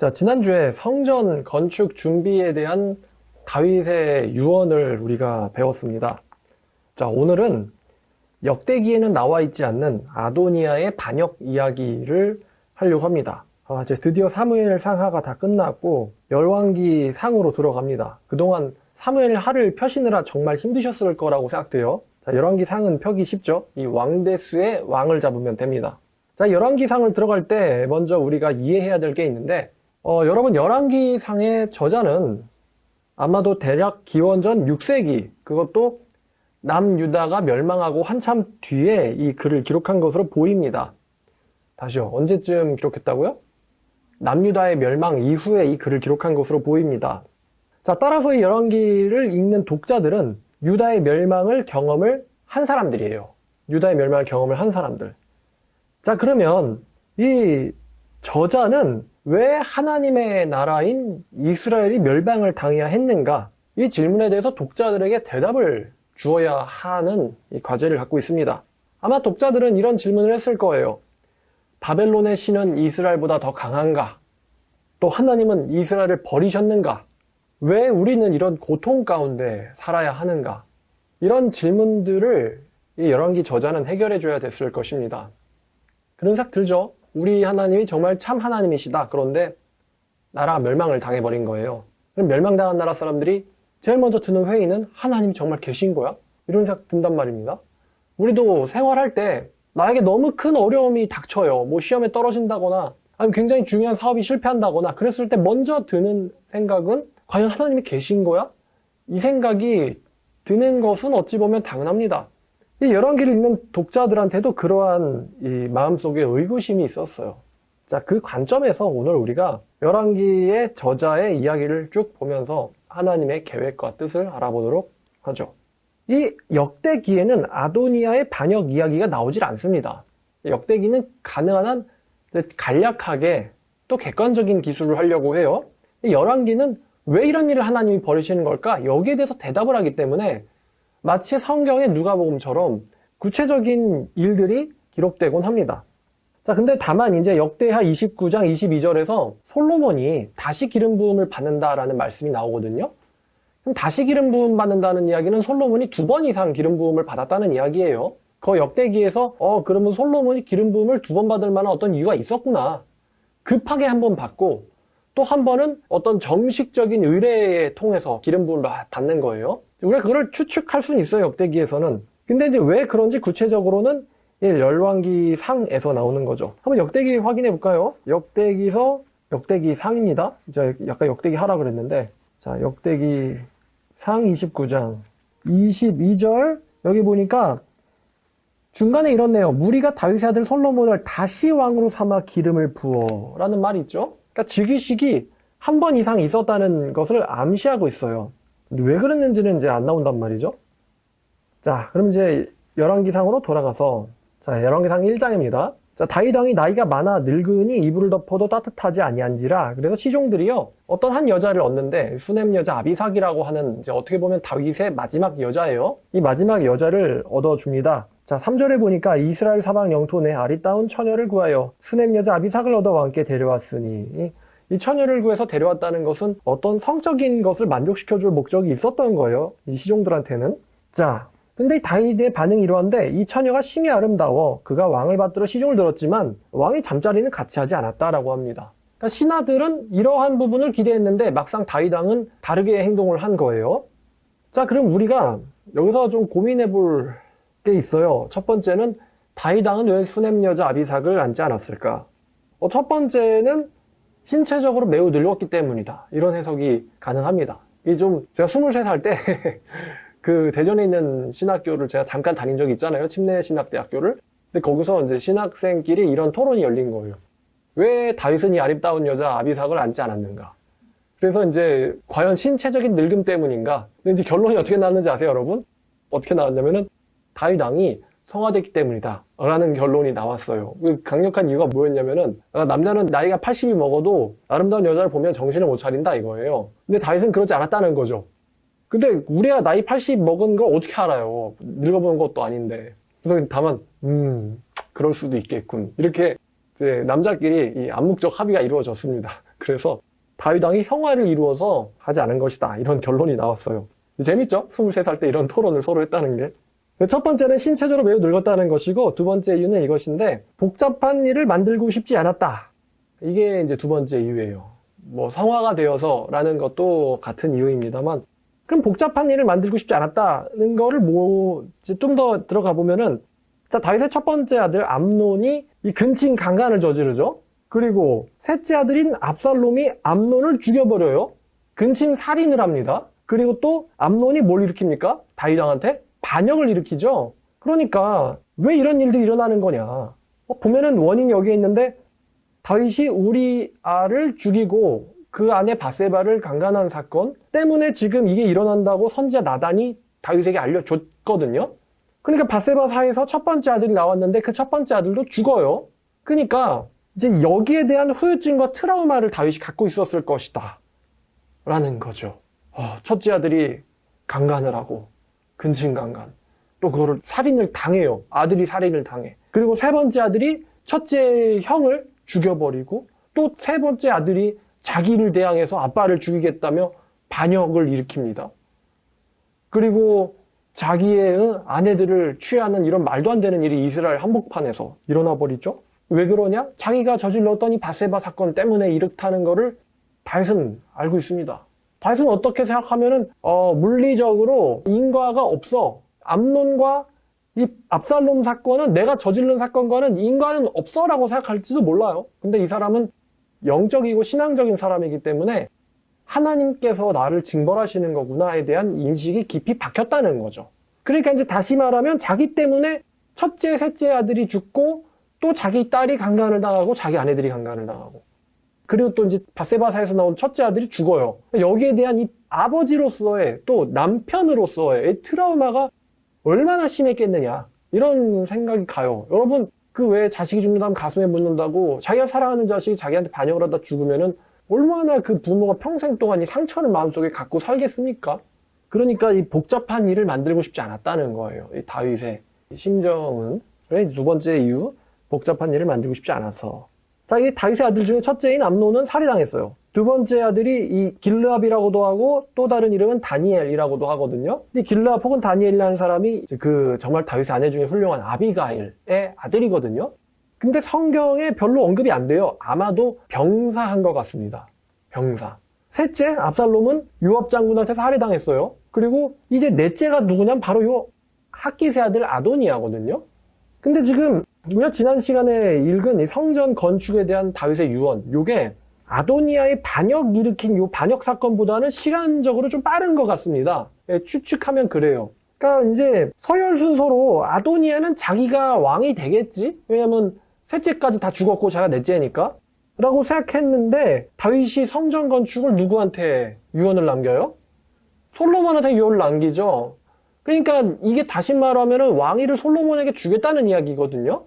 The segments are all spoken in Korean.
자, 지난주에 성전 건축 준비에 대한 다윗의 유언을 우리가 배웠습니다. 자, 오늘은 역대기에는 나와 있지 않는 아도니아의 반역 이야기를 하려고 합니다. 이제 드디어 사무엘 상하가 다 끝났고 열왕기 상으로 들어갑니다. 그동안 사무엘 하를 펴시느라 정말 힘드셨을 거라고 생각돼요. 자, 열왕기 상은 펴기 쉽죠? 이 왕대수의 왕을 잡으면 됩니다. 자, 열왕기 상을 들어갈 때 먼저 우리가 이해해야 될 게 있는데 여러분, 열왕기 상의 저자는 아마도 대략 기원전 6세기, 그것도 남유다가 멸망하고 한참 뒤에 이 글을 기록한 것으로 보입니다. 다시요, 언제쯤 기록했다고요? 남유다의 멸망 이후에 이 글을 기록한 것으로 보입니다. 자, 따라서 이 열왕기를 읽는 독자들은 유다의 멸망을 경험을 한 사람들이에요. 유다의 멸망을 경험을 한 사람들. 자, 그러면 이 저자는 왜 하나님의 나라인 이스라엘이 멸망을 당해야 했는가? 이 질문에 대해서 독자들에게 대답을 주어야 하는 이 과제를 갖고 있습니다. 아마 독자들은 이런 질문을 했을 거예요. 바벨론의 신은 이스라엘보다 더 강한가? 또 하나님은 이스라엘을 버리셨는가? 왜 우리는 이런 고통 가운데 살아야 하는가? 이런 질문들을 이 열왕기 저자는 해결해 줘야 됐을 것입니다. 그런 생각 들죠? 우리 하나님이 정말 참 하나님이시다. 그런데 나라가 멸망을 당해버린 거예요. 그럼 멸망당한 나라 사람들이 제일 먼저 드는 회의는 하나님이 정말 계신 거야? 이런 생각 든단 말입니다. 우리도 생활할 때 나에게 너무 큰 어려움이 닥쳐요. 뭐 시험에 떨어진다거나 아니면 굉장히 중요한 사업이 실패한다거나 그랬을 때 먼저 드는 생각은 과연 하나님이 계신 거야? 이 생각이 드는 것은 어찌 보면 당연합니다. 이 열왕기를 읽는 독자들한테도 그러한 이 마음속에 의구심이 있었어요. 자, 그 관점에서 오늘 우리가 열왕기의 저자의 이야기를 쭉 보면서 하나님의 계획과 뜻을 알아보도록 하죠. 이 역대기에는 아도니아의 반역 이야기가 나오질 않습니다. 역대기는 가능한 한 간략하게 또 객관적인 기술을 하려고 해요. 이 열왕기는 왜 이런 일을 하나님이 벌이시는 걸까? 여기에 대해서 대답을 하기 때문에 마치 성경의 누가복음처럼 구체적인 일들이 기록되곤 합니다. 자, 근데 다만 이제 역대하 29장 22절에서 솔로몬이 다시 기름 부음을 받는다라는 말씀이 나오거든요. 그럼 다시 기름 부음 받는다는 이야기는 솔로몬이 2번 이상 기름 부음을 받았다는 이야기예요. 그 역대기에서 그러면 솔로몬이 기름 부음을 2번 받을 만한 어떤 이유가 있었구나. 급하게 한 번 받고 또 한 번은 어떤 정식적인 의례에 통해서 기름 부음을 받는 거예요. 우리가 그걸 추측할 수는 있어요, 역대기에서는. 근데 이제 왜 그런지 구체적으로는 열왕기 상에서 나오는 거죠. 한번 역대기 확인해 볼까요? 역대기서 역대기 상입니다. 이제 약간 역대기 하라 그랬는데, 자, 역대기 상 29장 22절 여기 보니까 중간에 이렇네요. 무리가 다윗의 아들 솔로몬을 다시 왕으로 삼아 기름을 부어 라는 말이 있죠. 그러니까 즉위식이 한 번 이상 있었다는 것을 암시하고 있어요. 왜 그랬는지는 이제 안 나온단 말이죠. 자, 그럼 이제 열왕기상으로 돌아가서, 자, 열왕기상 1장입니다. 자, 다윗 왕이 나이가 많아 늙으니 이불을 덮어도 따뜻하지 아니한지라. 그래서 시종들이요, 어떤 한 여자를 얻는데 수넴 여자 아비삭이라고 하는, 이제 어떻게 보면 다윗의 마지막 여자예요. 이 마지막 여자를 얻어줍니다. 자, 3절에 보니까 이스라엘 사방 영토 내 아리따운 처녀를 구하여 수넴 여자 아비삭을 얻어 왕께 데려왔으니, 이 처녀를 구해서 데려왔다는 것은 어떤 성적인 것을 만족시켜줄 목적이 있었던 거예요. 이 시종들한테는. 자, 근데 다윗의 반응이 이러한데, 이 처녀가 심히 아름다워 그가 왕을 받들어 시종을 들었지만 왕이 잠자리는 같이 하지 않았다라고 합니다. 그러니까 신하들은 이러한 부분을 기대했는데 막상 다윗 왕은 다르게 행동을 한 거예요. 자, 그럼 우리가 여기서 좀 고민해 볼 게 있어요. 첫 번째는 다윗 왕은 왜 수넴 여자 아비삭을 앉지 않았을까? 첫 번째는 신체적으로 매우 늙었기 때문이다. 이런 해석이 가능합니다. 이 좀 제가 23살 때 그 대전에 있는 신학교를 제가 잠깐 다닌 적이 있잖아요. 침례신학대학교를. 근데 거기서 이제 신학생끼리 이런 토론이 열린 거예요. 왜 다윗은 이 아름다운 여자 아비삭을 앉지 않았는가? 그래서 이제 과연 신체적인 늙음 때문인가? 근데 이제 결론이 어떻게 나왔는지 아세요, 여러분? 어떻게 나왔냐면은 다윗 왕이 성화됐기 때문이다 라는 결론이 나왔어요. 강력한 이유가 뭐였냐면은, 남자는 나이가 80이 먹어도 아름다운 여자를 보면 정신을 못 차린다 이거예요. 근데 다윗은 그렇지 않았다는 거죠. 근데 우리가 나이 80 먹은 거 어떻게 알아요? 늙어보는 것도 아닌데. 그래서 다만 그럴 수도 있겠군. 이렇게 이제 남자끼리 이 암묵적 합의가 이루어졌습니다. 그래서 다윗 왕이 형화를 이루어서 하지 않은 것이다. 이런 결론이 나왔어요. 재밌죠? 23살 때 이런 토론을 서로 했다는 게. 첫 번째는 신체적으로 매우 늙었다는 것이고, 두 번째 이유는 이것인데, 복잡한 일을 만들고 싶지 않았다. 이게 이제 두 번째 이유예요. 뭐 성화가 되어서라는 것도 같은 이유입니다만, 그럼 복잡한 일을 만들고 싶지 않았다는 거를 좀 더 들어가 보면은, 자, 다윗의 첫 번째 아들 암논이 이 근친 강간을 저지르죠. 그리고 셋째 아들인 압살롬이 암논을 죽여버려요. 근친 살인을 합니다. 그리고 또 암논이 뭘 일으킵니까? 다윗 왕한테 반역을 일으키죠. 그러니까 왜 이런 일들이 일어나는 거냐? 보면은 원인이 여기에 있는데, 다윗이 우리아를 죽이고 그 아내 바세바를 강간한 사건 때문에 지금 이게 일어난다고 선지자 나단이 다윗에게 알려줬거든요. 그러니까 바세바사에서 첫 번째 아들이 나왔는데 그 첫 번째 아들도 죽어요. 그러니까 이제 여기에 대한 후유증과 트라우마를 다윗이 갖고 있었을 것이다 라는 거죠. 첫째 아들이 강간을 하고 근친강간, 또 그거를 살인을 당해요. 아들이 살인을 당해. 그리고 세 번째 아들이 첫째 형을 죽여버리고, 또 세 번째 아들이 자기를 대항해서 아빠를 죽이겠다며 반역을 일으킵니다. 그리고 자기의 아내들을 취하는 이런 말도 안 되는 일이 이스라엘 한복판에서 일어나 버리죠. 왜 그러냐? 자기가 저질렀던 이 바세바 사건 때문에 이렇다는 거를 다윗은 알고 있습니다. 다윗은 어떻게 생각하면은 물리적으로 인과가 없어. 암논과 이 압살롬 사건은 내가 저지른 사건과는 인과는 없어라고 생각할지도 몰라요. 근데 이 사람은 영적이고 신앙적인 사람이기 때문에 하나님께서 나를 징벌하시는 거구나에 대한 인식이 깊이 박혔다는 거죠. 그러니까 이제 다시 말하면 자기 때문에 첫째, 셋째 아들이 죽고, 또 자기 딸이 강간을 당하고 자기 아내들이 강간을 당하고, 그리고 또 이제 바세바사에서 나온 첫째 아들이 죽어요. 여기에 대한 이 아버지로서의, 또 남편으로서의 트라우마가 얼마나 심했겠느냐, 이런 생각이 가요. 여러분, 그 왜 자식이 죽는다면 가슴에 묻는다고, 자기가 사랑하는 자식이 자기한테 반역을 하다 죽으면은 얼마나 그 부모가 평생 동안 이 상처를 마음속에 갖고 살겠습니까? 그러니까 이 복잡한 일을 만들고 싶지 않았다는 거예요. 이 다윗의 심정은. 그래, 두 번째 이유, 복잡한 일을 만들고 싶지 않아서. 자, 이 다윗의 아들 중에 첫째인 암논은 살해당했어요. 두 번째 아들이 이 길르압이라고도 하고, 또 다른 이름은 다니엘이라고도 하거든요. 이 길르압 혹은 다니엘이라는 사람이 정말 다윗의 아내 중에 훌륭한 아비가일의 아들이거든요. 근데 성경에 별로 언급이 안 돼요. 아마도 병사한 것 같습니다. 병사. 셋째, 압살롬은 요압 장군한테 살해당했어요. 그리고 이제 넷째가 누구냐면 바로 요 핫기세 아들 아도니아거든요. 근데 지금 우리가 지난 시간에 읽은 이 성전 건축에 대한 다윗의 유언, 요게 아도니아의 반역 일으킨 요 반역 사건보다는 시간적으로 좀 빠른 것 같습니다. 추측하면 그래요. 그러니까 이제 서열 순서로 아도니아는 자기가 왕이 되겠지? 왜냐면 셋째까지 다 죽었고 자기가 넷째니까 라고 생각했는데, 다윗이 성전 건축을 누구한테 유언을 남겨요? 솔로몬한테 유언을 남기죠. 그러니까 이게 다시 말하면 왕위를 솔로몬에게 주겠다는 이야기거든요.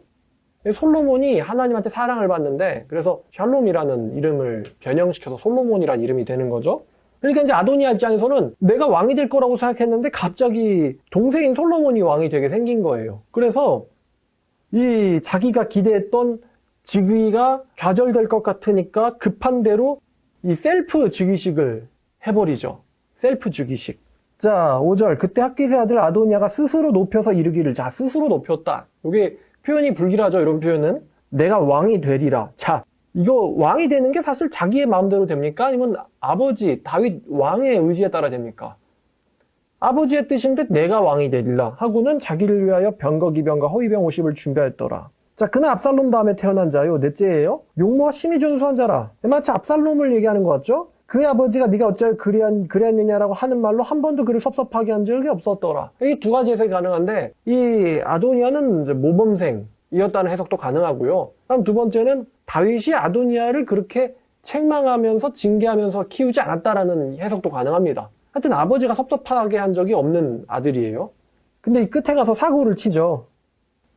솔로몬이 하나님한테 사랑을 받는데, 그래서 샬롬이라는 이름을 변형시켜서 솔로몬이라는 이름이 되는 거죠. 그러니까 이제 아도니아 입장에서는 내가 왕이 될 거라고 생각했는데 갑자기 동생인 솔로몬이 왕이 되게 생긴 거예요. 그래서 이 자기가 기대했던 즉위가 좌절될 것 같으니까 급한 대로 이 셀프 즉위식을 해버리죠. 셀프 즉위식. 자, 5절. 그때 핫기세 아들 아도니아가 스스로 높여서 이르기를. 자, 스스로 높였다. 이게 표현이 불길하죠. 이런 표현은. 내가 왕이 되리라. 자, 이거 왕이 되는 게 사실 자기의 마음대로 됩니까? 아니면 아버지 다윗 왕의 의지에 따라 됩니까? 아버지의 뜻인데 내가 왕이 되리라 하고는 자기를 위하여 병거 기병과 허위병 50을 준비했더라. 자, 그는 압살롬 다음에 태어난 자요. 넷째예요. 용모와 심히 준수한 자라. 마치 압살롬을 얘기하는 것 같죠? 그의 아버지가 네가 어찌하여 그리하느냐라고 하는 말로 한 번도 그를 섭섭하게 한 적이 없었더라. 이 두 가지 해석이 가능한데, 이 아도니아는 이제 모범생이었다는 해석도 가능하고요. 다음 두 번째는 다윗이 아도니아를 그렇게 책망하면서 징계하면서 키우지 않았다라는 해석도 가능합니다. 하여튼 아버지가 섭섭하게 한 적이 없는 아들이에요. 근데 이 끝에 가서 사고를 치죠.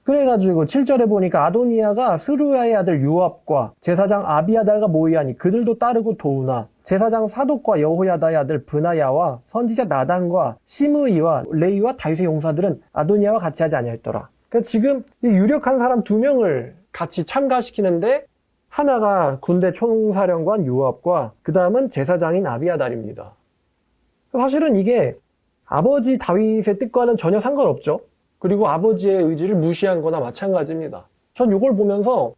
그래가지고 7절에 보니까 아도니아가 스루야의 아들 요압과 제사장 아비아달과 모이하니 그들도 따르고 도우나 제사장 사독과 여호야다의 아들 브나야와 선지자 나단과 시므이와 레이와 다윗의 용사들은 아도니아와 같이 하지 아니하였더라. 그러니까 지금 이 유력한 사람 2명을 같이 참가시키는데 하나가 군대 총사령관 요압과 그 다음은 제사장인 아비아달입니다. 사실은 이게 아버지 다윗의 뜻과는 전혀 상관없죠. 그리고 아버지의 의지를 무시한 거나 마찬가지입니다. 전 이걸 보면서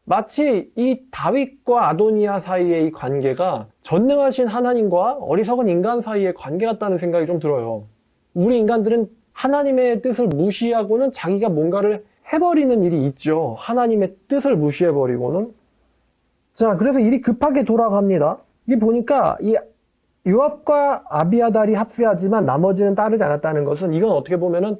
마치 이 다윗과 아도니아 사이의 이 관계가 전능하신 하나님과 어리석은 인간 사이의 관계 같다는 생각이 좀 들어요. 우리 인간들은 하나님의 뜻을 무시하고는 자기가 뭔가를 해버리는 일이 있죠. 하나님의 뜻을 무시해버리고는. 자, 그래서 일이 급하게 돌아갑니다. 이게 보니까 이 요압과 아비아달이 합세하지만 나머지는 따르지 않았다는 것은, 이건 어떻게 보면은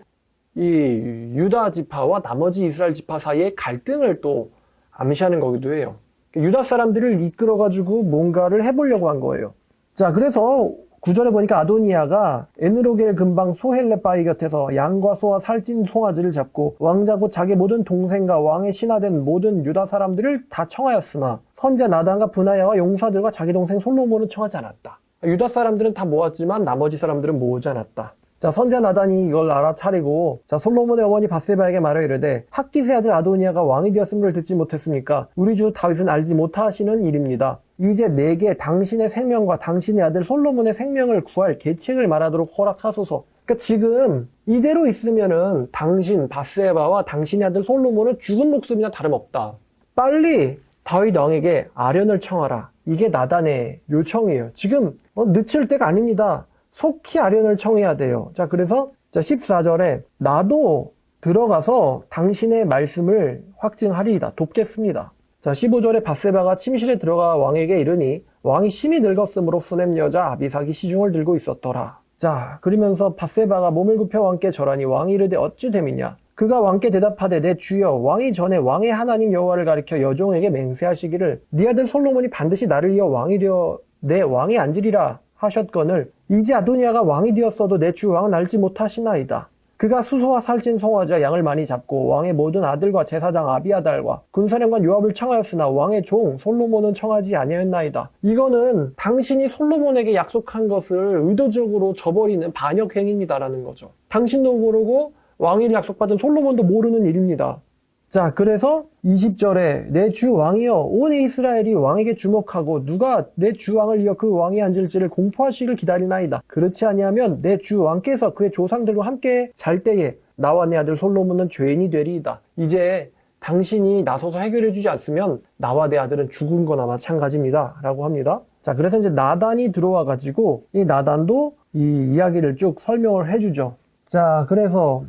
이 유다 지파와 나머지 이스라엘 지파 사이의 갈등을 또 암시하는 거기도 해요. 유다 사람들을 이끌어가지고 뭔가를 해보려고 한 거예요. 자, 그래서 구절에 보니까 아도니아가 에느로겔 근방 소헬레바이 곁에서 양과 소와 살찐 송아지를 잡고 왕자 곧 자기 모든 동생과 왕의 신하된 모든 유다 사람들을 다 청하였으나 선제 나단과 브나야와 용사들과 자기 동생 솔로몬은 청하지 않았다. 유다 사람들은 다 모았지만 나머지 사람들은 모으지 않았다. 자, 선지자 나단이 이걸 알아차리고, 자, 솔로몬의 어머니 밧세바에게 말하여 이르되 핫깃의 아들 아도니아가 왕이 되었음을 듣지 못했습니까? 우리 주 다윗은 알지 못하시는 일입니다. 이제 내게 당신의 생명과 당신의 아들 솔로몬의 생명을 구할 계책을 말하도록 허락하소서. 그러니까 지금 이대로 있으면은 당신 밧세바와 당신의 아들 솔로몬은 죽은 목숨이나 다름없다. 빨리 다윗 왕에게 아련을 청하라. 이게 나단의 요청이에요. 지금 늦출 때가 아닙니다. 속히 아련을 청해야 돼요. 자, 그래서 14절에 나도 들어가서 당신의 말씀을 확증하리이다. 돕겠습니다. 자, 15절에 밧세바가 침실에 들어가 왕에게 이르니 왕이 심히 늙었으므로 수냄 여자 아비삭이 시중을 들고 있었더라. 자, 그러면서 밧세바가 몸을 굽혀 왕께 절하니 왕이 이르되 어찌 됨이냐? 그가 왕께 대답하되 내 주여 왕이 전에 왕의 하나님 여호와를 가리켜 여종에게 맹세하시기를 네 아들 솔로몬이 반드시 나를 이어 왕이 되어 내 왕에 앉으리라 하셨거늘 이제 아도니아가 왕이 되었어도 내 주 왕은 알지 못하시나이다. 그가 수소와 살찐 송아지와 양을 많이 잡고 왕의 모든 아들과 제사장 아비아달과 군사령관 요압을 청하였으나 왕의 종 솔로몬은 청하지 아니하였나이다. 이거는 당신이 솔로몬에게 약속한 것을 의도적으로 저버리는 반역 행위입니다라는 거죠. 당신도 모르고 왕위를 약속받은 솔로몬도 모르는 일입니다. 자, 그래서 20절에 내 주 왕이여 온 이스라엘이 왕에게 주목하고 누가 내 주 왕을 이어 그 왕에 앉을지를 공포하시기를 기다리나이다. 그렇지 아니하면 내 주 왕께서 그의 조상들과 함께 잘 때에 나와 내 아들 솔로몬은 죄인이 되리이다. 이제 당신이 나서서 해결해 주지 않으면 나와 내 아들은 죽은 거나 마찬가지입니다 라고 합니다. 자, 그래서 이제 나단이 들어와 가지고 이 나단도 이 이야기를 쭉 설명을 해주죠. 자, 그래서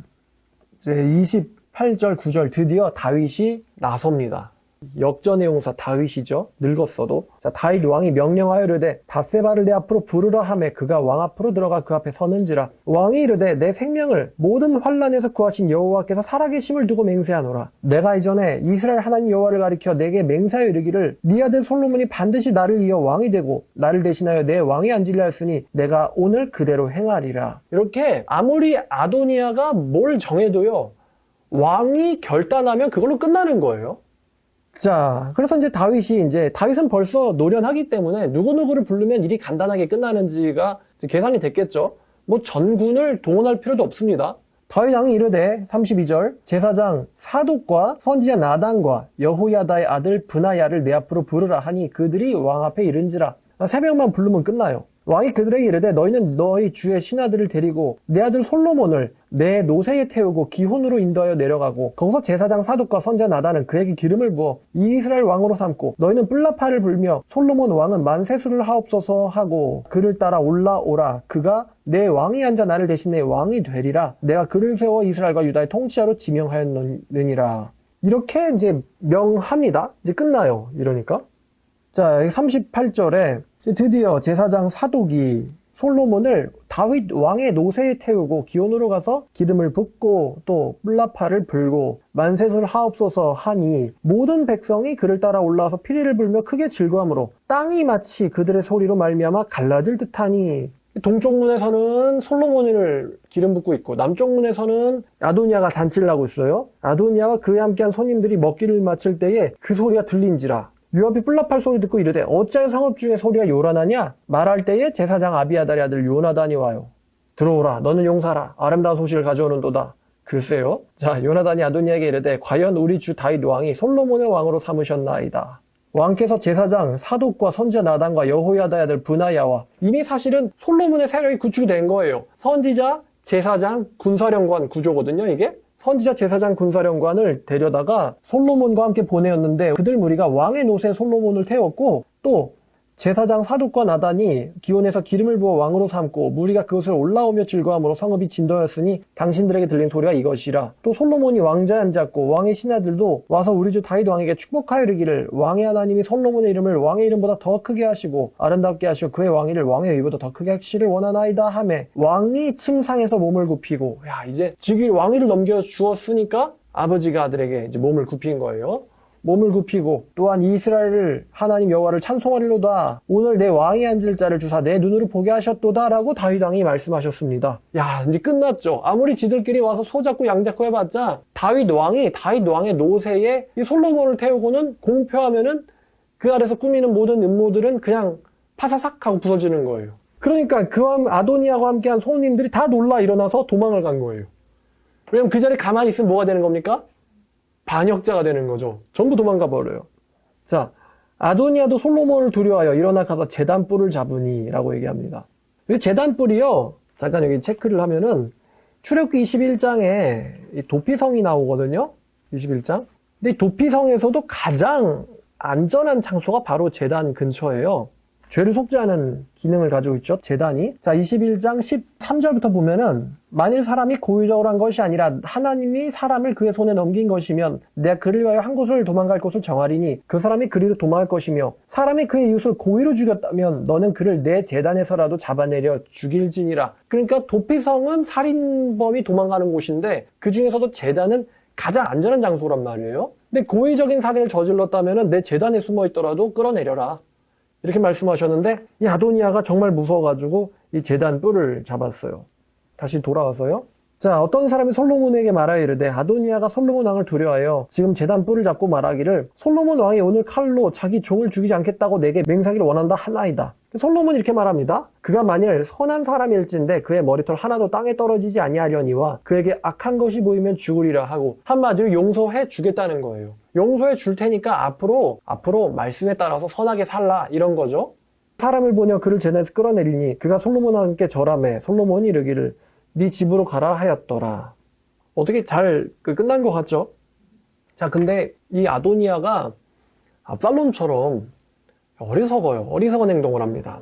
이제 28절, 9절 드디어 다윗이 나섭니다. 역전의 용사 다윗이죠. 늙었어도. 자, 다윗 왕이 명령하여 이르되 밧세바를 내 앞으로 부르라 하매 그가 왕 앞으로 들어가 그 앞에 서는지라. 왕이 이르되 내 생명을 모든 환난에서 구하신 여호와께서 살아계심을 두고 맹세하노라. 내가 이전에 이스라엘 하나님 여호와를 가리켜 내게 맹세하여 이르기를 네 아들 솔로몬이 반드시 나를 이어 왕이 되고 나를 대신하여 내 왕에 앉으려 했으니 내가 오늘 그대로 행하리라. 이렇게 아무리 아도니아가 뭘 정해도요, 왕이 결단하면 그걸로 끝나는 거예요. 자, 그래서 이제 다윗은 벌써 노련하기 때문에 누구누구를 부르면 일이 간단하게 끝나는지가 계산이 됐겠죠. 뭐 전군을 동원할 필요도 없습니다. 다윗 왕이 이르되 32절 제사장 사독과 선지자 나단과 여호야다의 아들 브나야를 내 앞으로 부르라 하니 그들이 왕 앞에 이른지라. 3명만 부르면 끝나요. 왕이 그들에게 이르되 너희는 너희 주의 신하들을 데리고 내 아들 솔로몬을 내 노새에 태우고 기혼으로 인도하여 내려가고 거기서 제사장 사독과 선지자 나단은 그에게 기름을 부어 이스라엘 왕으로 삼고 너희는 뿔라파를 불며 솔로몬 왕은 만세수를 하옵소서 하고 그를 따라 올라오라. 그가 내 왕이 앉아 나를 대신해 왕이 되리라. 내가 그를 세워 이스라엘과 유다의 통치자로 지명하였느니라. 이렇게 이제 명합니다. 이제 끝나요. 이러니까. 자, 38절에 드디어 제사장 사독이 솔로몬을 다윗 왕의 노새에 태우고 기온으로 가서 기름을 붓고 또 뿔라파를 불고 만세수를 하옵소서 하니 모든 백성이 그를 따라 올라와서 피리를 불며 크게 즐거함으로 땅이 마치 그들의 소리로 말미암아 갈라질 듯하니. 동쪽 문에서는 솔로몬을 기름 붓고 있고 남쪽 문에서는 아도니아가 잔치를 하고 있어요. 아도니아와 그에 함께한 손님들이 먹기를 마칠 때에 그 소리가 들린지라. 요압이 뿔라팔 소리 듣고 이르되 어찌하여 성읍 중에 소리가 요란하냐? 말할 때에 제사장 아비아달의 아들 요나단이 와요. 들어오라. 너는 용사라. 아름다운 소식을 가져오는도다. 글쎄요. 자, 요나단이 아도니아에게 이르되 과연 우리 주 다윗 왕이 솔로몬의 왕으로 삼으셨나이다. 왕께서 제사장 사독과 선지자 나단과 여호야다의 아들 브나야와 이미 사실은 솔로몬의 세력이 구축이 된 거예요. 선지자, 제사장, 군사령관 구조거든요, 이게. 선지자, 제사장, 군사령관을 데려다가 솔로몬과 함께 보내었는데 그들 무리가 왕의 노새 솔로몬을 태웠고 또 제사장 사독과 나단이 기온에서 기름을 부어 왕으로 삼고 무리가 그것을 올라오며 즐거움으로 성읍이 진도였으니 당신들에게 들린 소리가 이것이라. 또 솔로몬이 왕좌에 앉았고 왕의 신하들도 와서 우리 주 다윗 왕에게 축복하여 이르기를 왕의 하나님이 솔로몬의 이름을 왕의 이름보다 더 크게 하시고 아름답게 하시고 그의 왕위를 왕의 위보다 더 크게 하시기를 원하나이다 하매 왕이 침상에서 몸을 굽히고, 야, 이제 즉위 왕위를 넘겨주었으니까 아버지가 아들에게 이제 몸을 굽힌 거예요. 몸을 굽히고 또한 이스라엘을 하나님 여호와를 찬송하리로다. 오늘 내 왕이 앉을 자를 주사 내 눈으로 보게 하셨도다 라고 다윗 왕이 말씀하셨습니다. 야, 이제 끝났죠. 아무리 지들끼리 와서 소 잡고 양 잡고 해봤자 다윗 왕의 노새에 이 솔로몬을 태우고는 공표하면은 그 아래서 꾸미는 모든 음모들은 그냥 파사삭 하고 부서지는 거예요. 그러니까 그 아도니아와 함께한 손님들이 다 놀라 일어나서 도망을 간 거예요. 왜냐면 그 자리에 가만히 있으면 뭐가 되는 겁니까? 반역자가 되는 거죠. 전부 도망가 버려요. 자, 아도니아도 솔로몬을 두려워하여 일어나 가서 제단뿔을 잡으니 라고 얘기합니다. 이 제단뿔이요, 잠깐 여기 체크를 하면은 출애굽기 21장에 도피성이 나오거든요. 21장. 근데 이 도피성에서도 가장 안전한 장소가 바로 제단 근처예요. 죄를 속죄하는 기능을 가지고 있죠, 제단이. 자, 21장 13절부터 보면은 만일 사람이 고의적으로 한 것이 아니라 하나님이 사람을 그의 손에 넘긴 것이면 내가 그를 위하여 한 곳을 도망갈 곳을 정하리니 그 사람이 그리로 도망할 것이며 사람이 그의 이웃을 고의로 죽였다면 너는 그를 내 제단에서라도 잡아내려 죽일지니라. 그러니까 도피성은 살인범이 도망가는 곳인데 그 중에서도 제단은 가장 안전한 장소란 말이에요. 근데 고의적인 살인을 저질렀다면 내 제단에 숨어 있더라도 끌어내려라. 이렇게 말씀하셨는데 이 아도니아가 정말 무서워가지고 이 제단 뿔을 잡았어요. 다시 돌아와서요. 자, 어떤 사람이 솔로몬에게 말하여 이르되 아도니아가 솔로몬 왕을 두려워하여 지금 제단 뿔을 잡고 말하기를 솔로몬 왕이 오늘 칼로 자기 종을 죽이지 않겠다고 내게 맹세하기를 원한다 하나이다. 솔로몬이 이렇게 말합니다. 그가 만일 선한 사람일진데 그의 머리털 하나도 땅에 떨어지지 아니하려니와 그에게 악한 것이 보이면 죽으리라 하고 한마디로 용서해 주겠다는 거예요. 용서해 줄 테니까 앞으로 말씀에 따라서 선하게 살라 이런 거죠. 사람을 보내어 그를 제단에서 끌어내리니 그가 솔로몬과 함께 절하매 솔로몬이 이르기를 네 집으로 가라 하였더라. 어떻게 잘 끝난 것 같죠? 자, 근데 이 아도니아가 압살롬처럼 어리석어요. 어리석은 행동을 합니다.